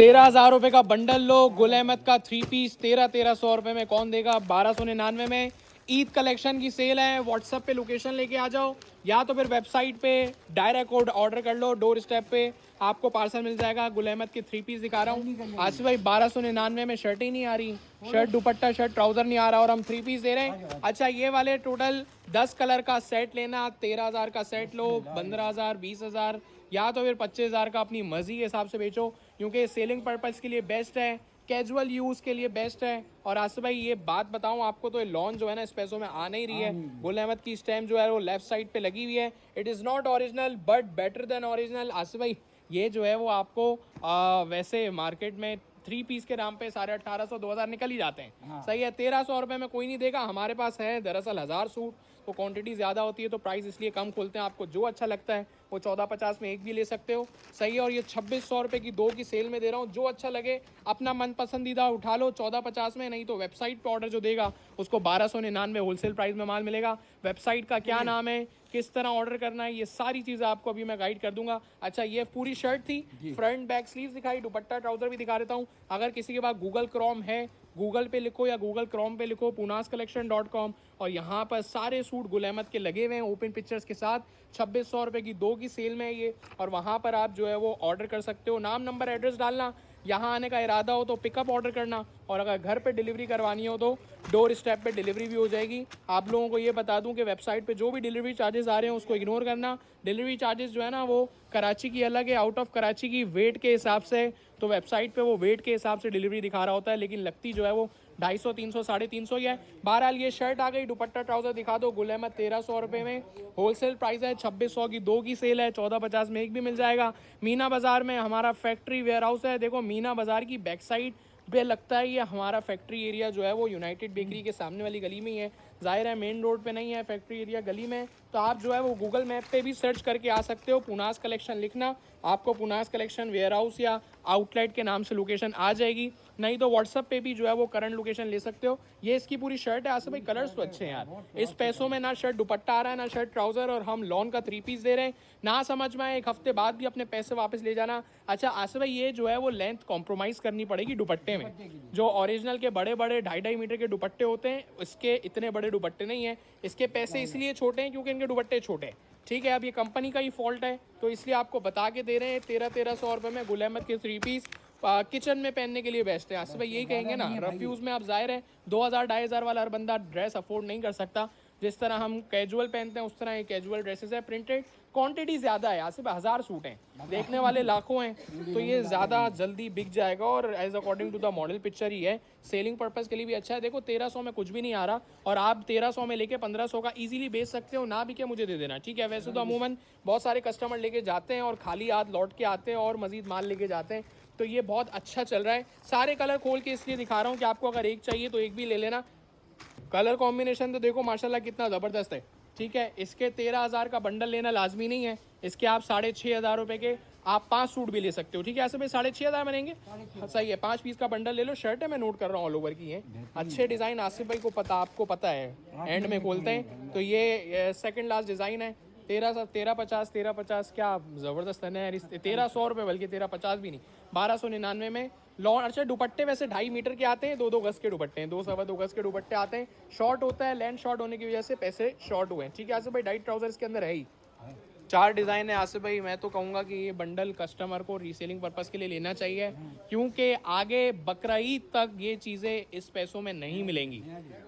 13,000 रुपए का बंडल लो। गुल अहमद का 3 पीस 1300 रुपए में कौन देगा? 1299 में। ईद कलेक्शन की सेल है। व्हाट्सएप पे लोकेशन लेके आ जाओ या तो फिर वेबसाइट पे डायरेक्ट ऑर्डर कर लो। डोर स्टेप पे आपको पार्सल मिल जाएगा। गुल अहमद के 3 पीस दिखा रहा हूँ। आसिफ भाई 1299 में शर्ट ही नहीं आ रही, शर्ट दुपट्टा शर्ट ट्राउजर नहीं आ रहा और हम 3 पीस दे रहे हैं। अच्छा ये वाले टोटल 10 कलर का सेट लेना, 13,000 का सेट लो, 15,000 20,000 या तो फिर 25,000 का अपनी मर्जी के हिसाब से बेचो, क्योंकि सेलिंग पर्पज़ के लिए बेस्ट है, कैजुअल यूज़ के लिए बेस्ट है। और आसिफ भाई ये बात बताऊं आपको, तो ये लॉन्च जो है ना इस पैसों में आ नहीं रही है। गुल अहमद की स्टैम्प जो है वो लेफ्ट साइड पे लगी हुई है। It is not original but better than original. Asif भाई ये जो है वो आपको वैसे मार्केट में 3 पीस के नाम पे 1850 2000 निकल ही जाते हैं। सही है, 1300 रुपये में कोई नहीं देगा। हमारे पास है दरअसल 1000 सूट, तो क्वांटिटी ज़्यादा होती है तो प्राइस इसलिए कम खोलते हैं। आपको जो अच्छा लगता है वो 1450 में एक भी ले सकते हो। सही है, और ये 2600 रुपये की 2 की सेल में दे रहा हूँ। जो अच्छा लगे अपना मन पसंदीदा उठा लो 1450 में, नहीं तो वेबसाइट पे ऑर्डर जो देगा उसको 1299 होलसेल प्राइस में माल मिलेगा। वेबसाइट का क्या नाम है, किस तरह ऑर्डर करना है, ये सारी चीज़ें आपको अभी मैं गाइड कर दूंगा। अच्छा ये पूरी शर्ट थी, फ्रंट बैक स्लीव्स दिखाई, दुपट्टा ट्राउजर भी दिखा देता हूँ। अगर किसी के पास गूगल क्रोम है, गूगल पे लिखो या गूगल क्रोम पे लिखो punascollection.com, और यहाँ पर सारे सूट गुल अहमद के लगे हुए हैं ओपन पिक्चर्स के साथ। 2600 रुपये की 2 की सेल में है ये, और वहाँ पर आप जो है वो ऑर्डर कर सकते हो। नाम नंबर एड्रेस डालना, यहाँ आने का इरादा हो तो पिकअप ऑर्डर करना, और अगर घर पे डिलीवरी करवानी हो तो डोर स्टेप पे डिलीवरी भी हो जाएगी। आप लोगों को ये बता दूं कि वेबसाइट पे जो भी डिलीवरी चार्जेस आ रहे हैं उसको इग्नोर करना। डिलीवरी चार्जेस जो है ना वो कराची की अलग है, आउट ऑफ कराची की वेट के हिसाब से, तो वेबसाइट पे वो वेट के हिसाब से डिलीवरी दिखा रहा होता है, लेकिन लगती जो है वो 250 300 350 ही है। बहरहाल ये शर्ट आ गई, दुपट्टा ट्राउजर दिखा दो। गुल अहमद 1300 रुपये में होलसेल प्राइस है। 2600 की 2 की सेल है, 1450 में एक भी मिल जाएगा। मीना बाजार में हमारा फैक्ट्री वेयर हाउस है। देखो मीना बाजार की बैक साइड पे लगता है ये हमारा फैक्ट्री एरिया जो है वो यूनाइटेड बेकरी के सामने वाली गली में ही है। जाहिर है मेन रोड पे नहीं है, फैक्ट्री एरिया गली में। तो आप जो है वो गूगल मैप पे भी सर्च करके आ सकते हो। पुनास कलेक्शन लिखना, आपको पुनास कलेक्शन वेयर हाउस या आउटलेट के नाम से लोकेशन आ जाएगी। नहीं तो व्हाट्सअप पे भी जो है वो करंट लोकेशन ले सकते हो। ये इसकी पूरी शर्ट है। आसिफ भाई कलर्स तो अच्छे हैं यार। इस पैसों में ना शर्ट दुपट्टा आ रहा है ना शर्ट ट्राउजर, और हम लॉन का 3 पीस दे रहे हैं। ना समझ में आए एक हफ्ते बाद भी अपने पैसे वापस ले जाना। अच्छा आसिफ भाई ये जो है वो लेंथ कॉम्प्रोमाइज़ करनी पड़ेगी दुपट्टे में। जो ओरिजिनल के बड़े बड़े 2.5 मीटर के दुपट्टे होते हैं, इसके इतने बड़े दुपट्टे नहीं है। इसके पैसे इसलिए छोटे हैं क्योंकि इनके दुपट्टे छोटे हैं। ठीक है, अब ये कंपनी का ही फॉल्ट है, तो इसलिए आपको बता के दे रहे हैं। 1300 रुपये में गुल अहमद के 3 पीस किचन में पहनने के लिए बेस्ट है। आसिफ भाई यही कहेंगे ना, रफ्यूज़ में आप जाहिर है 2000 2,500 वाला हर बंदा ड्रेस अफोर्ड नहीं कर सकता। जिस तरह हम कैजुअल पहनते हैं उस तरह ये कैजुअल ड्रेसेस है। प्रिंटेड क्वांटिटी ज़्यादा है, आसिफ 1000 सूट हैं, देखने वाले लाखों हैं, तो ये ज़्यादा जल्दी बिक जाएगा। और as according to the model picture ही है, सेलिंग पर्पज़ के लिए भी अच्छा है। देखो 1300 में कुछ भी नहीं आ रहा, और आप 1300 में लेके 1500 का इजीली बेच सकते हो। ना बिके मुझे दे देना, ठीक है। वैसे तो अमूमन बहुत सारे कस्टमर लेके जाते हैं और खाली हाथ लौट के आते हैं और मज़ीद माल लेके जाते हैं, तो ये बहुत अच्छा चल रहा है। सारे कलर खोल के इसलिए दिखा रहा हूँ कि आपको अगर एक चाहिए तो एक भी ले लेना। कलर कॉम्बिनेशन तो देखो माशाल्लाह कितना ज़बरदस्त है। ठीक है, इसके 13,000 का बंडल लेना लाजमी नहीं है। इसके आप 6,500 के आप 5 सूट भी ले सकते हो। ठीक है, ऐसे भाई 6,500 बनेंगे। सही है, 5 पीस का बंडल ले लो। शर्ट है, मैं नोट कर रहा हूँ ऑल ओवर की है, अच्छे डिज़ाइन आसिफ भाई को पता, आपको पता है एंड में खोलते हैं। तो ये सेकंड लास्ट डिज़ाइन है। 1350 क्या ज़बरदस्त है यार। 1300 रुपये, बल्कि 1350 भी नहीं, 1299 में लॉन्ग। अच्छा दुपट्टे वैसे 2.5 मीटर के आते हैं, 2-2 गज के दुपट्टे हैं, 2 सवा 2 गज के दुपट्टे आते हैं। शॉर्ट होता है, लेंथ शॉर्ट होने की वजह से पैसे शॉर्ट हुए हैं। ठीक है आसिफ भाई, डाइट ट्राउजर इसके अंदर है ही। 4 डिज़ाइन है आसिफ भाई। मैं तो कहूँगा कि ये बंडल कस्टमर को रीसेलिंग पर्पज़ के लिए लेना चाहिए, क्योंकि आगे बकरा ईद तक ये चीज़ें इस पैसों में नहीं मिलेंगी।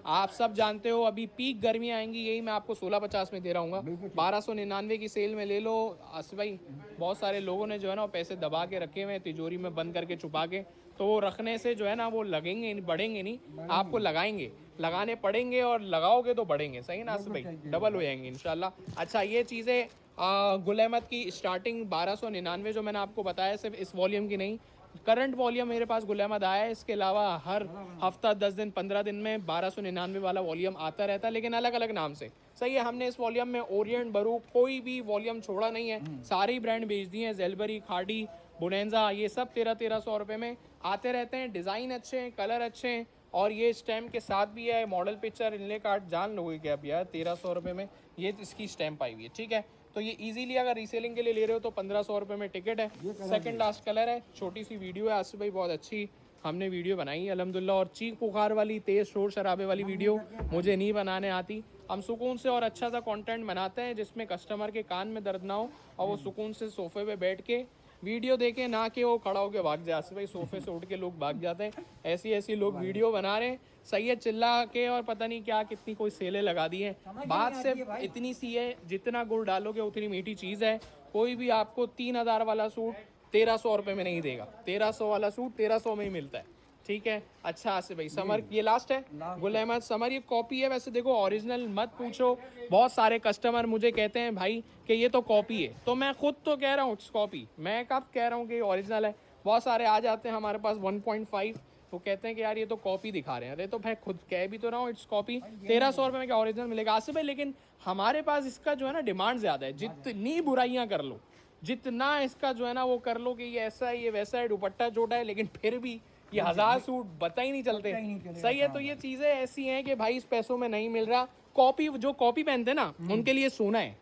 आप सब जानते हो अभी पीक गर्मी आएंगी, यही मैं आपको 1650 में दे रहा हूँ। 1299 की सेल में ले लो आसिफ भाई। बहुत सारे लोगों ने जो है ना पैसे दबा के रखे हुए हैं तिजोरी में बंद करके छुपा के, तो वो रखने से जो है ना वो लगेंगे बढ़ेंगे नहीं, आपको लगाएंगे, लगाने पड़ेंगे, और लगाओगे तो बढ़ेंगे। सही ना आसिफ भाई, डबल हो जाएंगे इंशाल्लाह। अच्छा ये चीज़ें गुल अहमद की स्टार्टिंग 1299 जो मैंने आपको बताया, सिर्फ इस वॉल्यूम की नहीं, करंट वॉल्यूम मेरे पास गुल अहमद आया है। इसके अलावा हर हफ्ता 10 दिन 15 दिन में 1299 वाला वॉल्यूम आता रहता है, लेकिन अलग अलग नाम से। सही है, हमने इस वॉल्यूम में ओरिएंट, बरूक, कोई भी वॉल्यूम छोड़ा नहीं है। सारी ब्रांड बेच दी हैं, जेलबरी, खाड़ी, बुनेंजा, ये सब 1300 रुपये में आते रहते हैं। डिज़ाइन अच्छे हैं, कलर अच्छे हैं, और ये स्टैम्प के साथ भी है। मॉडल पिक्चर, इनले कार्ड, जान लोगे क्या अब यार 1300 रुपये में ये इसकी स्टैम्प आई हुई है। ठीक है, तो ये इजीली अगर रीसेलिंग के लिए ले रहे हो तो 1500 रुपये में टिकट है। सेकंड लास्ट कलर है, छोटी सी वीडियो है आसिफ भाई, बहुत अच्छी हमने वीडियो बनाई अल्हम्दुलिल्लाह। और चीख पुकार वाली तेज़ शोर शराबे वाली वीडियो मुझे नहीं बनाने आती। हम सुकून से और अच्छा सा कंटेंट बनाते हैं जिसमें कस्टमर के कान में दर्द ना हो और वो सुकून से सोफे पे बैठ के वीडियो देखे, ना कि वो खड़ा होकर भाग जाए। आसिफ भाई सोफे से उठ के लोग भाग जाते हैं, ऐसी लोग वीडियो बना रहे हैं। सही है, चिल्ला के और पता नहीं क्या कितनी कोई सेलें लगा दी हैं। बात सिर्फ इतनी सी है, जितना गुड़ डालोगे उतनी मीठी चीज़ है। कोई भी आपको 3000 वाला सूट 1300 रुपये में नहीं देगा। 1300 वाला सूट 1300 में ही मिलता है, ठीक है। अच्छा आसिफ भाई समर, ये लास्ट है गुल अहमद समर, ये कॉपी है। वैसे देखो ओरिजिनल मत पूछो, बहुत सारे कस्टमर मुझे कहते हैं भाई कि ये तो कॉपी है, तो मैं खुद तो कह रहा हूँ इट्स कॉपी, मैं कब कह रहा हूँ कि ओरिजिनल है। बहुत सारे आ जाते हैं हमारे पास 1.5, वो कहते हैं कि यार ये तो कॉपी दिखा रहे हैं। अरे तो मैं खुद कह भी तो रहा हूँ इट्स कॉपी। 1300 रुपये में क्या ओरिजिनल मिलेगा आसिफ भाई? लेकिन हमारे पास इसका जो है ना डिमांड ज़्यादा है। जितनी बुराइयाँ कर लो, जितना इसका जो है ना वो कर लो कि ये ऐसा है, ये वैसा है, दुपट्टा छोटा है, लेकिन फिर भी ये 1000 सूट पता ही नहीं चलते। सही है, तो ये चीज़ें ऐसी हैं कि भाई इस पैसों में नहीं मिल रहा। कॉपी, जो कॉपी पहनते हैं ना उनके लिए सोना है,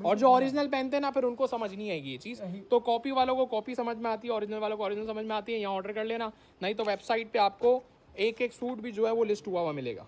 और जो ओरिजिनल पहनते हैं ना फिर उनको समझ नहीं आएगी ये चीज़। तो कॉपी वालों को कॉपी समझ में आती है, ओरिजिनल वालों को ओरिजिनल समझ में आती है। यहाँ ऑर्डर कर लेना, नहीं तो वेबसाइट पे आपको एक एक सूट भी जो है वो लिस्ट हुआ मिलेगा।